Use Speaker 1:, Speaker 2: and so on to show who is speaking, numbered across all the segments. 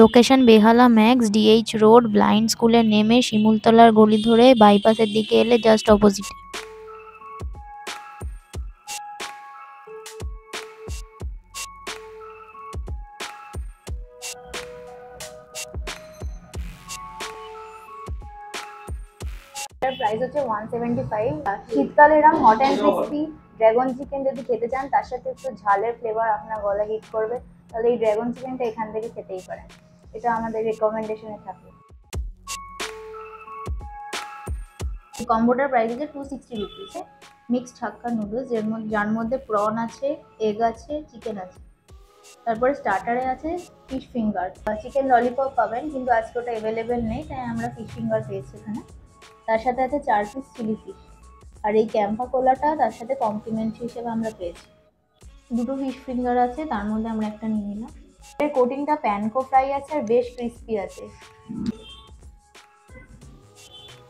Speaker 1: Location বেহালা max, DH road, blind স্কুলে নেমে শিমুলতলার গলি ধরে বাইপাসের দিকে এলে জাস্ট অপোজিট।
Speaker 2: এটার প্রাইস হচ্ছে 175। শীতকালে এরকম hot and crispy dragon chicken যদি খেতে চান, তার সাথে একটু ঝালের ফ্লেভার আপনার গলা হিট করবে, তাহলে এই ড্রাগন চিকেনটা এখান থেকে খেতেই পারেন। এটা আমাদের রেকমেন্ডেশনে থাকে। কম্বোটার প্রাইস হচ্ছে 260 রুপিস। মিক্সড হাক্কা নুডলস, যার মধ্যে প্রন আছে, এগ আছে, চিকেন আছে। তারপরে স্টার্টারে আছে ফিশ ফিঙ্গার, চিকেন ললিপপ পাবেন, কিন্তু আজকে ওটা অ্যাভেলেবেল নেই, তাই আমরা ফিশ ফিঙ্গার পেয়েছি এখানে। তার সাথে আছে 4 পিস চিলি ফিশ, আর এই ক্যাম্পা কোলাটা তার সাথে কমপ্লিমেন্টারি হিসেবে আমরা পেয়েছি। দুটো ফিশ ফিঙ্গার আছে, তার মধ্যে আমরা একটা নিয়ে নিলাম। এর কোটিংটা প্যানকো ফ্রাই আছে আর বেশ ক্রিস্পি আছে।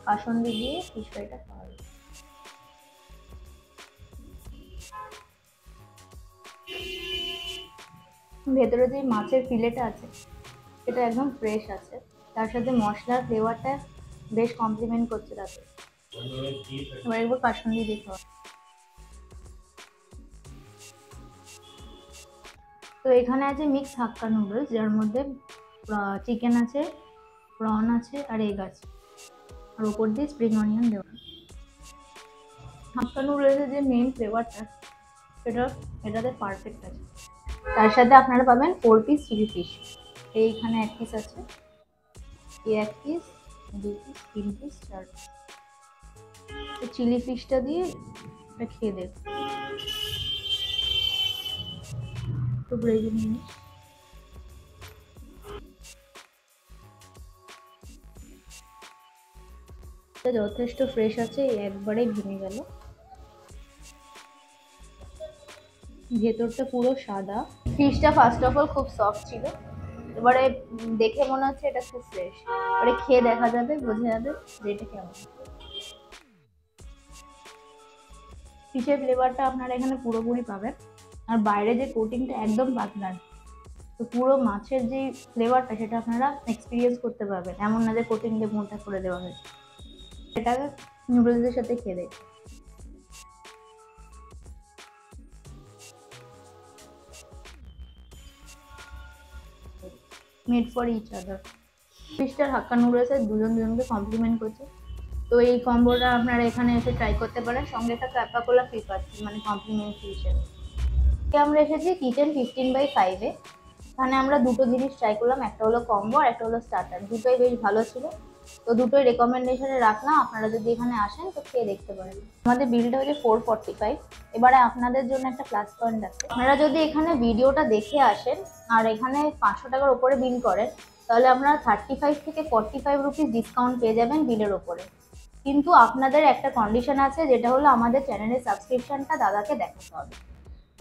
Speaker 2: কাসুন্দি দিয়ে ফিশ ফ্রাইটা খাওয়া যায়। ভেতরে যে মাছের ফিলেটা আছে সেটা একদম ফ্রেশ আছে, তার সাথে মশলার ফ্লেভারটা বেশ কমপ্লিমেন্ট করছে তাতে। এবার একবার কাসুন্দি দিয়ে খাওয়া। তো এখানে আছে মিক্স হাক্কা নুডলস, যার মধ্যে চিকেন আছে, প্রন আছে আর এগ আছে, আর ওপর দিয়ে স্প্রিং অনিয়ন দেওয়া। হাক্কা নুডলসের যে মেইন ফ্লেভারটা সেটা এটাতে পারফেক্ট আছে। তার সাথে আপনারা পাবেন 4 পিস চিলি ফিশ। এইখানে 1 পিস আছে, এই 1 piece, 2 piece, 3 piece, 4 piece. Chilli ফিশটা দিয়ে এটা খেয়ে দেব। তো গ্রেভি নিয়ে যথেষ্ট ফ্রেশ আছে, একবারে ভেঙে গেল। ভেতরটা পুরো সাদা। ফিশটা ফার্স্ট অফ অল খুব সফট ছিল, এবারে দেখে মনে হচ্ছে এটা খুব ফ্রেশ। এবারে খেয়ে দেখা যাবে, বোঝা যাবে যে এটা কেমন। ফিশের ফ্লেভারটা আপনারা এখানে পুরোপুরি পাবেন, আর বাইরে যে কোটিংটা একদম পাতলা, তো পুরো মাছের যে ফ্লেভারটা সেটা আপনারা এক্সপিরিয়েন্স করতে পারবেন, এমন না যে কোটিং দিয়ে মোটা করে দেওয়া হয়েছে। এটা নুডলসের সাথে খেয়ে দেখ। Made for each other. ফিশটার হাক্কা নুডলসের দুজন দুজনকে কমপ্লিমেন্ট করছে, তো এই কম্বোটা আপনারা এখানে এসে ট্রাই করতে পারেন। সঙ্গে একটা ক্যাপা কোলা ফ্রি পাচ্ছি, মানে কমপ্লিমেন্টারি হিসেবে। আমরা এসেছি কিচেন 15/5-এ। এখানে আমরা দুটো জিনিস ট্রাই করলাম, একটা হলো কম্বো আর একটা হলো স্টার্টার। দুটোই বেশ ভালো ছিল, তো দুটোই রেকমেন্ডেশনে রাখলাম। আপনারা যদি এখানে আসেন তো খেয়ে দেখতে পারেন। আমাদের বিলটা হচ্ছে 445। এবারে আপনাদের জন্য একটা প্লাস পয়েন্ট আছে, আপনারা যদি এখানে ভিডিওটা দেখে আসেন আর এখানে 500 টাকার ওপরে বিল করেন, তাহলে আপনারা 35 থেকে 45 রুপিস ডিসকাউন্ট পেয়ে যাবেন বিলের ওপরে। কিন্তু আপনাদের একটা কন্ডিশন আছে, যেটা হলো আমাদের চ্যানেলের সাবস্ক্রিপশনটা দাদাকে দেখাতে হবে।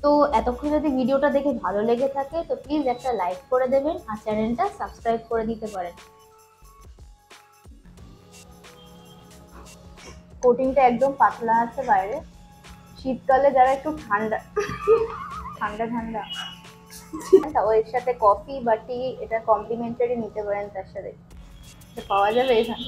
Speaker 2: তো এতক্ষণ যদি ভিডিওটা দেখে ভালো লেগে থাকে তো প্লিজ একটা লাইক করে দেবেন আর চ্যানেলটা সাবস্ক্রাইব করে দিতে পারেন। কোটিংটা একদম পাতলা আছে বাইরে। শীতকালে যারা একটু ঠান্ডা ঠান্ডা ঠান্ডা ও এর সাথে কফি বা টি এটা কমপ্লিমেন্টারি নিতে পারেন, তার সাথে পাওয়া যাবে এখানে।